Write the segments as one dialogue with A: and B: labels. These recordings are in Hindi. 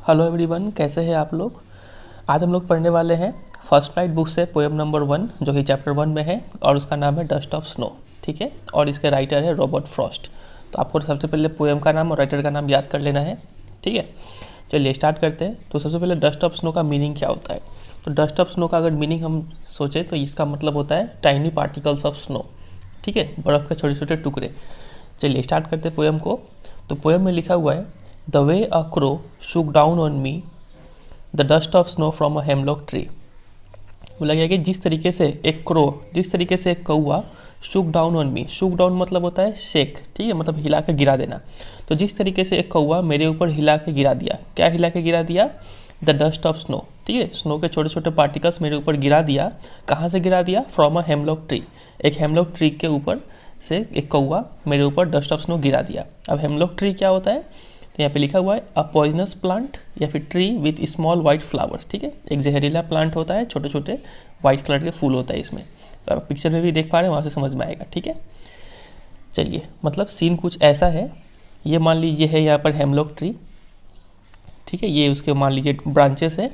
A: हेलो एवरीवन, कैसे हैं आप लोग। आज हम लोग पढ़ने वाले हैं फर्स्ट फ्लाइट बुक से पोएम नंबर 1 जो कि चैप्टर 1 में है और उसका नाम है डस्ट ऑफ स्नो। ठीक है, और इसके राइटर है रॉबर्ट फ्रॉस्ट। तो आपको सबसे पहले पोएम का नाम और राइटर का नाम याद कर लेना है। ठीक है, चलिए स्टार्ट करते हैं। तो सबसे पहले डस्ट ऑफ स्नो का मीनिंग क्या होता है। तो डस्ट ऑफ स्नो का अगर मीनिंग हम सोचें तो इसका मतलब होता है टाइनी पार्टिकल्स ऑफ स्नो। ठीक है, बर्फ़ के छोटे छोटे टुकड़े। चलिए स्टार्ट करते हैं पोएम को। तो पोएम में लिखा हुआ है, the way a crow shook down on me the dust of snow from a hemlock tree। बोला गया कि जिस तरीके से एक कौवा shook down on me, shook down मतलब होता है शेक। ठीक है, मतलब हिला के गिरा देना। तो जिस तरीके से एक कौवा मेरे ऊपर हिला के गिरा दिया, क्या हिला के गिरा दिया, द डस्ट ऑफ स्नो। ठीक है, स्नो के छोटे छोटे पार्टिकल्स मेरे ऊपर गिरा दिया। कहाँ से गिरा दिया, फ्रॉम अ हेमलॉक ट्री। एक हेमलॉक ट्री के ऊपर से एक कौवा मेरे ऊपर डस्ट ऑफ स्नो गिरा दिया। अब हेमलॉक ट्री क्या होता है, तो यहाँ पे लिखा हुआ है अ पॉइजनस प्लांट या फिर tree with small white flowers. ठीक है, एक जहरीला प्लांट होता है, छोटे छोटे वाइट कलर के फूल होता है इसमें। तो आप पिक्चर में भी देख पा रहे हैं, वहाँ से समझ में आएगा। ठीक है, चलिए मतलब सीन कुछ ऐसा है। ये मान लीजिए है यहाँ पर हेमलॉक ट्री। ठीक है, ये उसके मान लीजिए ब्रांचेस है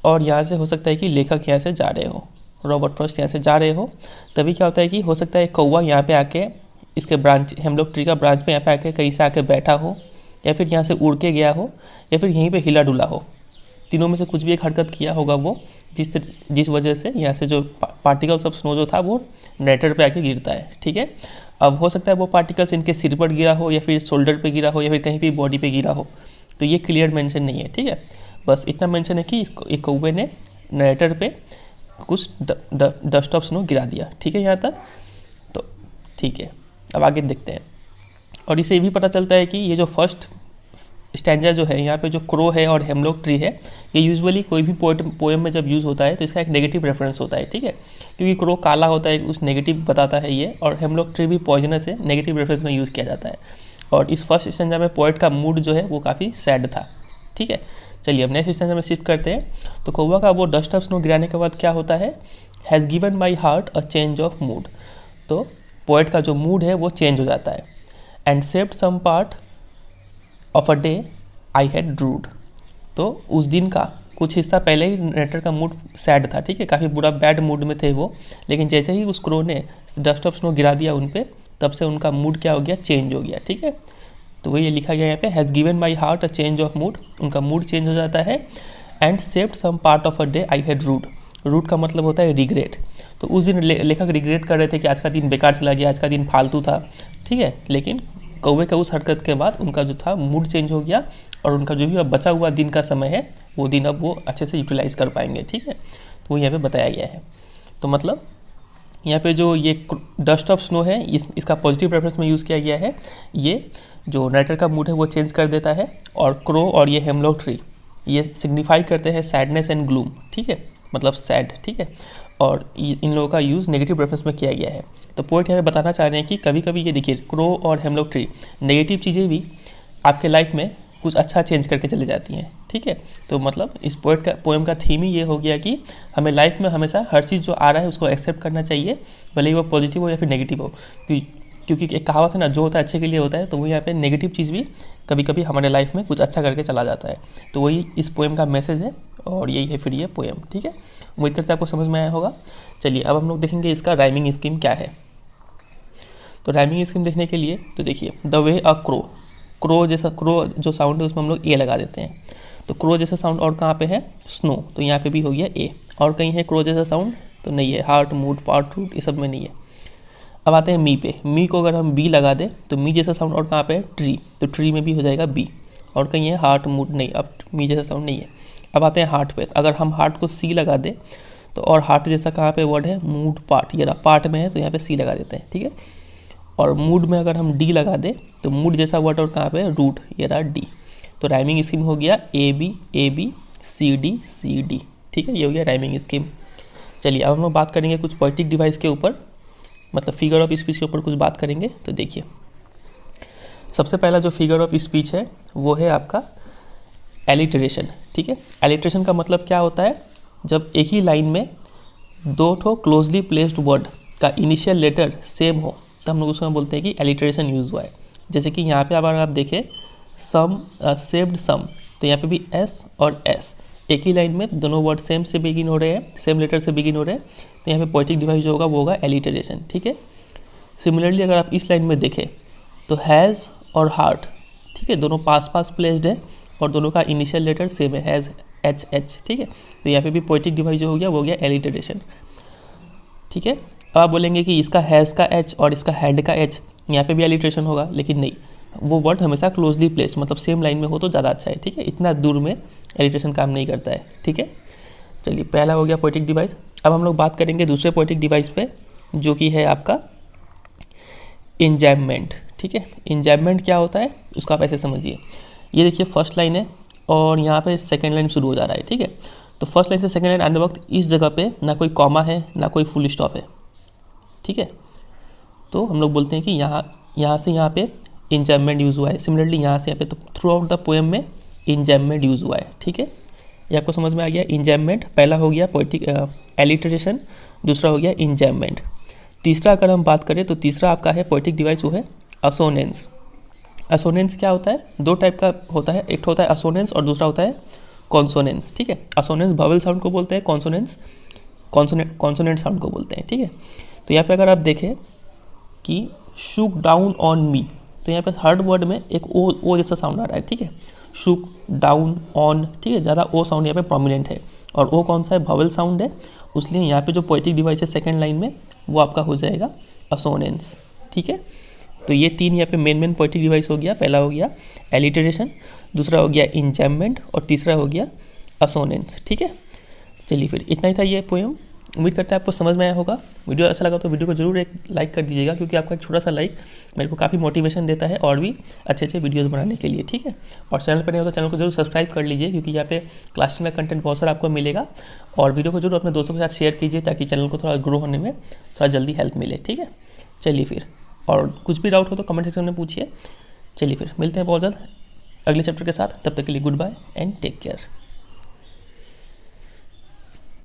A: और यहाँ से हो सकता है कि लेखक यहाँ से जा रहे हो, रॉबर्ट फ्रॉस्ट यहाँ से जा रहे हो। तभी क्या होता है कि हो सकता है कौवा यहाँ पे आके इसके ब्रांच, हेमलॉक ट्री का ब्रांच पे यहाँ पे आके कहीं से आके बैठा हो, या फिर यहाँ से उड़ के गया हो, या फिर यहीं पे हिला डुला हो। तीनों में से कुछ भी एक हरकत किया होगा वो, जिस वजह से यहाँ से जो पार्टिकल्स ऑफ स्नो जो था वो नेटर पे आके गिरता है। ठीक है, अब हो सकता है वो पार्टिकल्स इनके सिर पर गिरा हो, या फिर शोल्डर पे गिरा हो, या फिर कहीं भी बॉडी पे गिरा हो। तो ये क्लियर मेंशन नहीं है। ठीक है, बस इतना मेंशन है कि इसको एक कौवे ने नेटर पे कुछ डस्ट ऑफ स्नो गिरा दिया। ठीक है यहाँ तक, तो ठीक है, अब आगे देखते हैं। और इससे भी पता चलता है कि ये जो फर्स्ट स्टैंजा जो है, यहाँ पे जो क्रो है और हेमलॉक ट्री है, ये यूजुअली कोई भी पोएम में जब यूज़ होता है तो इसका एक नेगेटिव रेफरेंस होता है। ठीक है, क्योंकि क्रो काला होता है, उस नेगेटिव बताता है ये, और हेमलॉक ट्री भी पॉइजनस है, नेगेटिव रेफरेंस में यूज़ किया जाता है। और इस फर्स्ट स्टैंजा में पोएट का मूड जो है वो काफ़ी सैड था। ठीक है, चलिए अब नेक्स्ट स्टैंजा में शिफ्ट करते हैं। तो कौवा का वो डस्ट ऑफ स्नो गिराने के बाद क्या होता है, has given my heart a change of mood. तो पोएट का जो मूड है वो चेंज हो जाता है। And saved some part of a day I had rued. तो उस दिन का कुछ हिस्सा पहले ही नेटर का मूड सैड था। ठीक है, काफ़ी बुरा बैड मूड में थे वो, लेकिन जैसे ही उस क्रो ने डस्ट ऑफ स्नो गिरा दिया उन पे, तब से उनका मूड क्या हो गया, चेंज हो गया। ठीक है, तो वही लिखा गया यहाँ पे, has given my heart a change of mood. उनका मूड चेंज हो जाता है। And saved some part of a day I had rued. Rued का मतलब होता है रिग्रेट। तो उस दिन लेखक रिग्रेट कर रहे थे कि आज का दिन बेकार चला गया, आज का दिन फालतू था। ठीक है, लेकिन कौवे का उस हरकत के बाद उनका जो था मूड चेंज हो गया, और उनका जो भी अब बचा हुआ दिन का समय है वो दिन अब वो अच्छे से यूटिलाइज़ कर पाएंगे। ठीक है, तो वो यहाँ पे बताया गया है। तो मतलब यहाँ पे जो ये डस्ट ऑफ स्नो है, इसका पॉजिटिव रेफरेंस में यूज़ किया गया है। ये जो नेटर का मूड है वो चेंज कर देता है, और क्रो और ये हेमलॉक ट्री ये सिग्निफाई करते हैं सैडनेस एंड ग्लूम। ठीक है, मतलब सैड। ठीक है, और इन लोगों का यूज़ नेगेटिव रेफरेंस में किया गया है। तो पोएट यहाँ पे बताना चाह रहे हैं कि कभी कभी ये देखिए, क्रो और हेमलॉक ट्री नेगेटिव चीज़ें भी आपके लाइफ में कुछ अच्छा चेंज करके चले जाती हैं। ठीक है, तो मतलब इस पोएम का थीम ही ये हो गया कि हमें लाइफ में हमेशा हर चीज़ जो आ रहा है उसको एक्सेप्ट करना चाहिए, भले ही वो पॉजिटिव हो या फिर नेगेटिव हो। क्योंकि एक कहावत है ना, जो होता है अच्छे के लिए होता है। तो वो यहाँ पे नेगेटिव चीज़ भी कभी कभी हमारे लाइफ में कुछ अच्छा करके चला जाता है। तो वही इस पोएम का मैसेज है, और यही है फिर ये पोएम। ठीक है, उम्मीद करते हैं आपको समझ में आया होगा। चलिए अब हम लोग देखेंगे इसका राइमिंग स्कीम क्या है। तो राइमिंग स्कीम देखने के लिए तो देखिए, द वे अ क्रो जैसा, क्रो जो साउंड है उसमें हम लोग ए लगा देते हैं। तो क्रो जैसा साउंड और कहाँ पे है, स्नो, तो यहाँ पे भी हो गया ए। और कहीं है क्रो जैसा साउंड, तो नहीं है, हार्ट, मूड, पार्ट, रूट, ये सब में नहीं है। अब आते हैं मी पे। मी को अगर हम बी लगा दें तो मी जैसा साउंड और कहाँ पे है, ट्री, तो ट्री में भी हो जाएगा बी। और कहीं है हार्ट, मूड, नहीं, अब मी जैसा साउंड नहीं है। अब आते हैं हार्ट पे। अगर हम हार्ट को सी लगा दें तो, और हार्ट जैसा कहाँ पे वर्ड है, मूड, पार्ट, ये रहा पार्ट में है, तो यहाँ पे सी लगा देते हैं। ठीक है, और मूड में अगर हम डी लगा दें तो मूड जैसा वर्ड और कहाँ पे है, रूट, ये रहा डी। तो राइमिंग स्कीम हो गया ए बी सी डी। ठीक है, ये हो गया राइमिंग स्कीम। चलिए अब हम लोग बात करेंगे कुछ पोएटिक डिवाइस के ऊपर, मतलब फिगर ऑफ स्पीच के ऊपर कुछ बात करेंगे। तो देखिए, सबसे पहला जो फिगर ऑफ स्पीच है वो है आपका एलिटरेशन। ठीक है, एलिटरेशन का मतलब क्या होता है, जब एक ही लाइन में दो ठो क्लोजली प्लेस्ड वर्ड का इनिशियल लेटर सेम हो तो हम लोग उसमें बोलते हैं कि एलिटरेशन यूज़ हुआ है। जैसे कि यहाँ पे अगर आप देखें, सम, सेव्ड सम, तो यहाँ पे भी एस और एस एक ही लाइन में दोनों वर्ड सेम से बिगिन हो रहे हैं, सेम लेटर से बिगिन हो रहे हैं, तो यहाँ पे पोएटिक डिवाइस जो होगा वो होगा एलिटरेशन। ठीक है। सिमिलरली अगर आप इस लाइन में देखें तो हैज़ और हार्ट, ठीक है, दोनों पास पास प्लेस्ड है और दोनों का इनिशियल लेटर सेम है, हैज़ एच एच। ठीक है। तो यहाँ पे भी पोएटिक डिवाइस जो हो गया वो हो गया एलिटरेशन। ठीक है। अब आप बोलेंगे कि इसका हैज़ का एच और इसका हैड का एच यहाँ पे भी एलिटरेशन होगा, लेकिन नहीं, वो वर्ड हमेशा क्लोजली प्लेस्ड मतलब सेम लाइन में हो तो ज़्यादा अच्छा है। ठीक है। इतना दूर में एलिटरेशन काम नहीं करता है। ठीक है। चलिए, पहला हो गया पोएटिक डिवाइस। अब हम लोग बात करेंगे दूसरे पोएटिक डिवाइस पे, जो कि है आपका इंजैममेंट। ठीक है। इंजैममेंट क्या होता है उसका आप ऐसे समझिए, ये देखिए फर्स्ट लाइन है और यहाँ पे सेकेंड लाइन शुरू हो जा रहा है। ठीक है। तो फर्स्ट लाइन से सेकेंड लाइन आने वक्त इस जगह पे ना कोई कॉमा है ना कोई फुल स्टॉप है। ठीक है। तो हम लोग बोलते हैं कि यहाँ से यहाँ पे इंजैममेंट यूज़ हुआ है। सिमिलरली यहाँ से यहाँ पे, तो थ्रू आउट द पोएम में इंजैममेंट यूज़ हुआ है। ठीक है। ये आपको समझ में आ गया। इंजैममेंट पहला हो गया पोएटिक एलिटरेशन, दूसरा हो गया इंजैममेंट। तीसरा अगर हम बात करें तो तीसरा आपका है पोएटिक डिवाइस, वो है असोनेंस। असोनेंस क्या होता है? दो टाइप का होता है, एक होता है असोनेंस और दूसरा होता है कॉन्सोनेंस। ठीक है। असोनेंस वावल साउंड को बोलते हैं, कॉन्सोनेंस कॉन्सोनेंट साउंड को बोलते हैं। ठीक है। तो यहाँ पे अगर आप देखें कि शुक डाउन ऑन मी, तो यहाँ पे थर्ड वर्ड में एक ओ जैसा साउंड आ रहा है। ठीक है। शुक डाउन ऑन, ठीक है, ज़्यादा ओ साउंड यहाँ पे प्रोमिनेंट है और ओ कौन सा है? वावल साउंड है, इसलिए यहाँ पे जो पोएटिक डिवाइस है सेकेंड लाइन में वो आपका हो जाएगा असोनेंस। ठीक है। तो ये तीन यहाँ पे मेन पोएटिक डिवाइस हो गया। पहला हो गया एलिटरेशन, दूसरा हो गया इंजैममेंट और तीसरा हो गया असोनेंस। ठीक है। चलिए, फिर इतना ही था ये पोएम। उम्मीद करते हैं आपको समझ में आया होगा। वीडियो अच्छा लगा तो वीडियो को जरूर एक लाइक कर दीजिएगा, क्योंकि आपका एक छोटा सा लाइक मेरे को काफ़ी मोटिवेशन देता है और भी अच्छे अच्छे वीडियोस बनाने के लिए। ठीक है। और चैनल पर नहीं हो तो चैनल को जरूर सब्सक्राइब कर लीजिए, क्योंकि यहाँ पे क्लास 10 का कंटेंट बहुत सारा आपको मिलेगा। और वीडियो को जरूर अपने दोस्तों के साथ शेयर कीजिए, ताकि चैनल को थोड़ा ग्रो होने में थोड़ा जल्दी हेल्प मिले। ठीक है। चलिए फिर, और कुछ भी डाउट हो तो कमेंट सेक्शन में पूछिए। चलिए फिर मिलते हैं बहुत जल्द अगले चैप्टर के साथ। तब तक के लिए goodbye and take care.